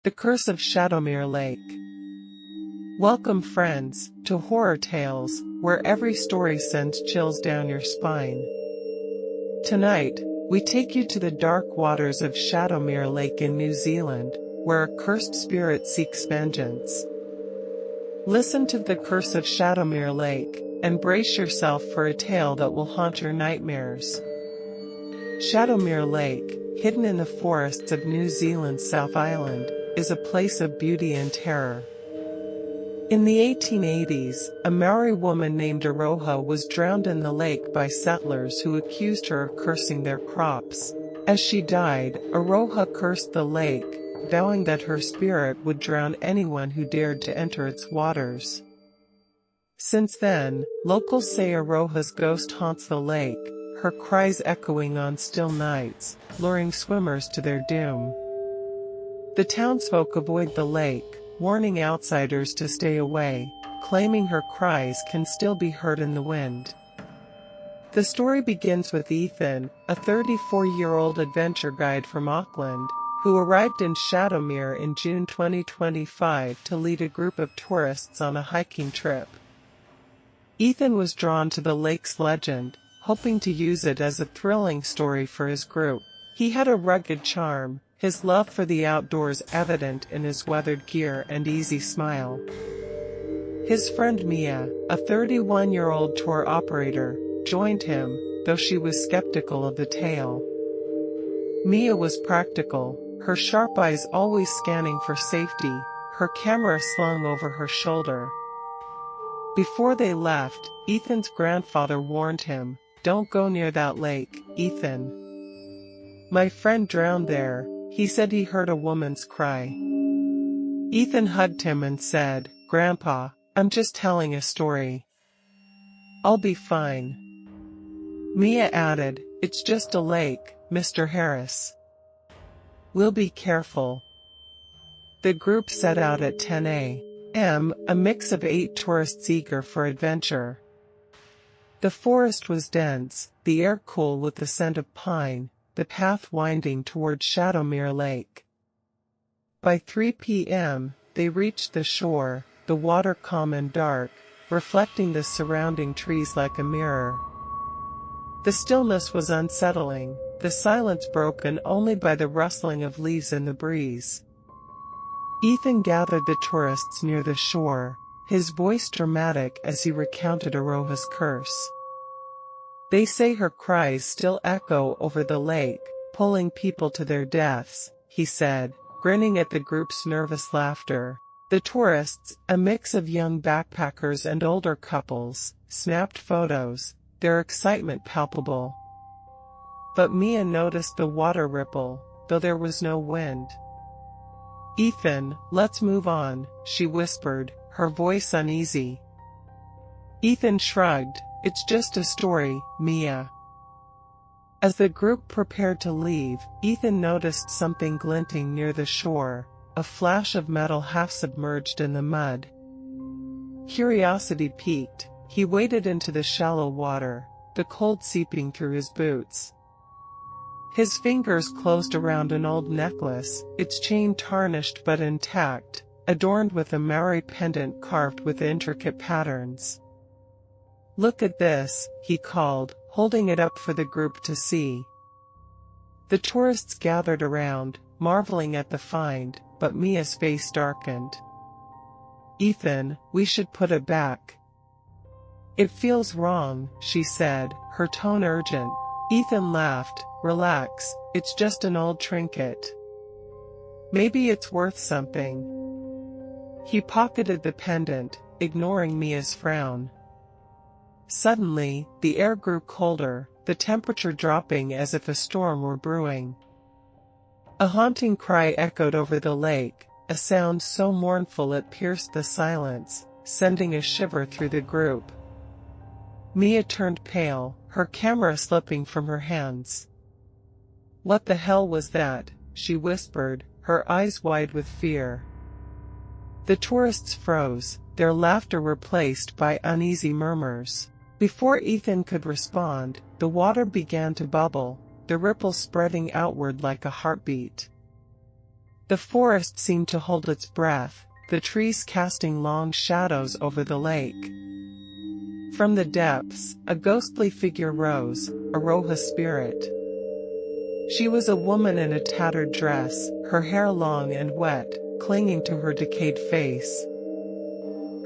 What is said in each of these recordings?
The Curse of Shadowmere Lake. Welcome friends, to Horror Tales, where every story sends chills down your spine. Tonight, we take you to the dark waters of Shadowmere Lake in New Zealand, where a cursed spirit seeks vengeance. Listen to The Curse of Shadowmere Lake, and brace yourself for a tale that will haunt your nightmares. Shadowmere Lake, hidden in the forests of New Zealand's South Island, is a place of beauty and terror. In the 1880s, a Maori woman named Aroha was drowned in the lake by settlers who accused her of cursing their crops. As she died, Aroha cursed the lake, vowing that her spirit would drown anyone who dared to enter its waters. Since then, locals say Aroha's ghost haunts the lake, her cries echoing on still nights, luring swimmers to their doom. The townsfolk avoid the lake, warning outsiders to stay away, claiming her cries can still be heard in the wind. The story begins with Ethan, a 34-year-old adventure guide from Auckland, who arrived in Shadowmere in June 2025 to lead a group of tourists on a hiking trip. Ethan was drawn to the lake's legend, hoping to use it as a thrilling story for his group. He had a rugged charm, his love for the outdoors evident in his weathered gear and easy smile. His friend Mia, a 31-year-old tour operator, joined him, though she was skeptical of the tale. Mia was practical, her sharp eyes always scanning for safety, her camera slung over her shoulder. Before they left, Ethan's grandfather warned him, "Don't go near that lake, Ethan. My friend drowned there," he said. He heard a woman's cry. Ethan hugged him and said, "Grandpa, I'm just telling a story. I'll be fine." Mia added, "It's just a lake, Mr. Harris. We'll be careful." The group set out at 10 a.m., a mix of 8 tourists eager for adventure. The forest was dense, the air cool with the scent of pine, the path winding toward Shadowmere Lake. By 3 p.m., they reached the shore, the water calm and dark, reflecting the surrounding trees like a mirror. The stillness was unsettling, the silence broken only by the rustling of leaves in the breeze. Ethan gathered the tourists near the shore, his voice dramatic as he recounted Aroha's curse. "They say her cries still echo over the lake, pulling people to their deaths," he said, grinning at the group's nervous laughter. The tourists, a mix of young backpackers and older couples, snapped photos, their excitement palpable. But Mia noticed the water ripple, though there was no wind. "Ethan, let's move on," she whispered, her voice uneasy. Ethan shrugged, "It's just a story, Mia." As the group prepared to leave, Ethan noticed something glinting near the shore, a flash of metal half submerged in the mud. Curiosity piqued, he waded into the shallow water, the cold seeping through his boots. His fingers closed around an old necklace, its chain tarnished but intact, adorned with a Maori pendant carved with intricate patterns. "Look at this," he called, holding it up for the group to see. The tourists gathered around, marveling at the find, but Mia's face darkened. "Ethan, we should put it back." "It feels wrong," she said, her tone urgent. Ethan laughed, "Relax, it's just an old trinket. Maybe it's worth something." He pocketed the pendant, ignoring Mia's frown. Suddenly, the air grew colder, the temperature dropping as if a storm were brewing. A haunting cry echoed over the lake, a sound so mournful it pierced the silence, sending a shiver through the group. Mia turned pale, her camera slipping from her hands. "What the hell was that?" she whispered, her eyes wide with fear. The tourists froze, their laughter replaced by uneasy murmurs. Before Ethan could respond, the water began to bubble, the ripples spreading outward like a heartbeat. The forest seemed to hold its breath, the trees casting long shadows over the lake. From the depths, a ghostly figure rose, Aroha's spirit. She was a woman in a tattered dress, her hair long and wet, clinging to her decayed face.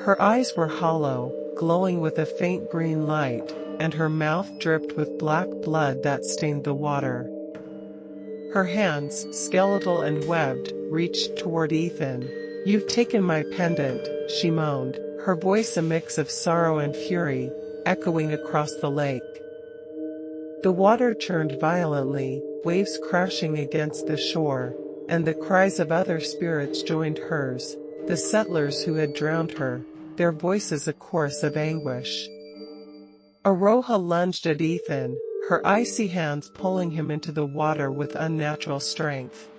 Her eyes were hollow, glowing with a faint green light, and her mouth dripped with black blood that stained the water. Her hands, skeletal and webbed, reached toward Ethan. "You've taken my pendant," she moaned, her voice a mix of sorrow and fury, echoing across the lake. The water churned violently, waves crashing against the shore, and the cries of other spirits joined hers, the settlers who had drowned her, their voices a chorus of anguish. Aroha lunged at Ethan, her icy hands pulling him into the water with unnatural strength.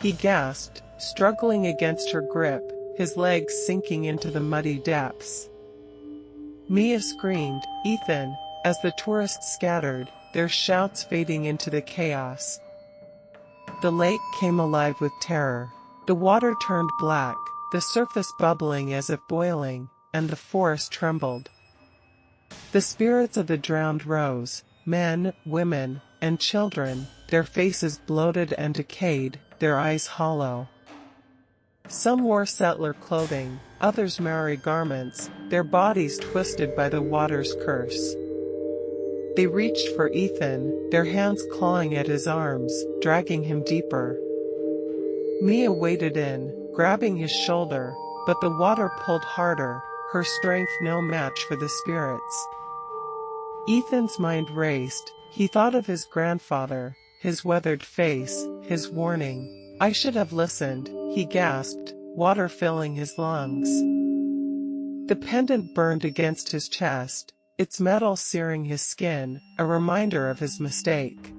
He gasped, struggling against her grip, his legs sinking into the muddy depths. Mia screamed, "Ethan!" as the tourists scattered, their shouts fading into the chaos. The lake came alive with terror. The water turned black, the surface bubbling as if boiling, and the forest trembled. The spirits of the drowned rose, men, women, and children, their faces bloated and decayed, their eyes hollow. Some wore settler clothing, others Maori garments, their bodies twisted by the water's curse. They reached for Ethan, their hands clawing at his arms, dragging him deeper. Mia waded in, grabbing his shoulder, but the water pulled harder, her strength no match for the spirits. Ethan's mind raced. He thought of his grandfather, his weathered face, his warning. "I should have listened," he gasped, water filling his lungs. The pendant burned against his chest, its metal searing his skin, a reminder of his mistake.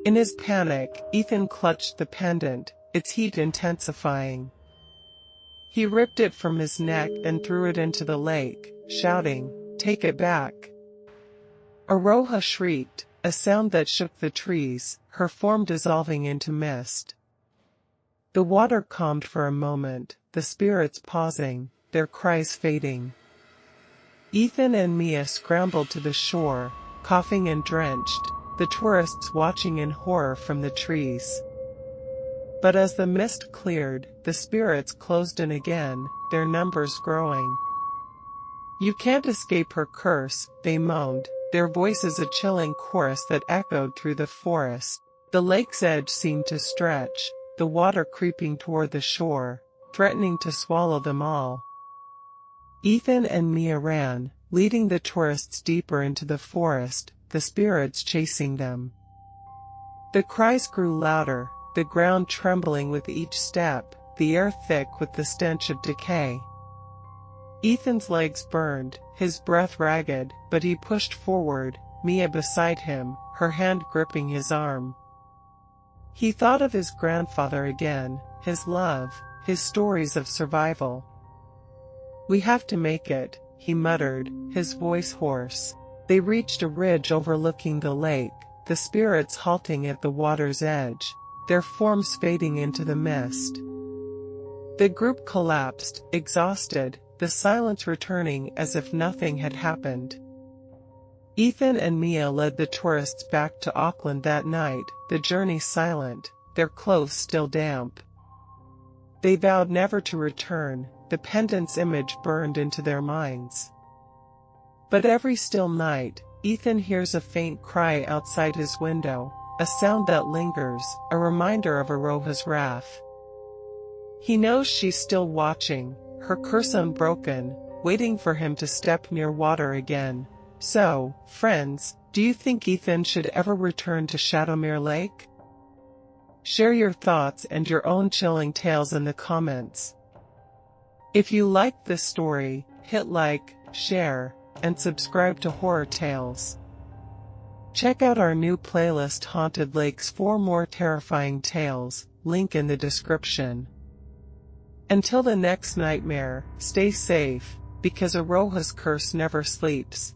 In his panic, Ethan clutched the pendant, its heat intensifying. He ripped it from his neck and threw it into the lake, shouting, "Take it back!" Aroha shrieked, a sound that shook the trees, her form dissolving into mist. The water calmed for a moment, the spirits pausing, their cries fading. Ethan and Mia scrambled to the shore, coughing and drenched, the tourists watching in horror from the trees. But as the mist cleared, the spirits closed in again, their numbers growing. "You can't escape her curse," they moaned, their voices a chilling chorus that echoed through the forest. The lake's edge seemed to stretch, the water creeping toward the shore, threatening to swallow them all. Ethan and Mia ran, leading the tourists deeper into the forest, the spirits chasing them. The cries grew louder, the ground trembling with each step, the air thick with the stench of decay. Ethan's legs burned, his breath ragged, but he pushed forward, Mia beside him, her hand gripping his arm. He thought of his grandfather again, his love, his stories of survival. "We have to make it," he muttered, his voice hoarse. They reached a ridge overlooking the lake, the spirits halting at the water's edge, their forms fading into the mist. The group collapsed, exhausted, the silence returning as if nothing had happened. Ethan and Mia led the tourists back to Auckland that night, the journey silent, their clothes still damp. They vowed never to return, the pendant's image burned into their minds. But every still night, Ethan hears a faint cry outside his window, a sound that lingers, a reminder of Aroha's wrath. He knows she's still watching, her curse unbroken, waiting for him to step near water again. So, friends, do you think Ethan should ever return to Shadowmere Lake? Share your thoughts and your own chilling tales in the comments. If you liked this story, hit like, share, and subscribe to Horror Tales. Check out our new playlist Haunted Lakes for more terrifying tales, link in the description. Until the next nightmare, stay safe, because Aroha's curse never sleeps.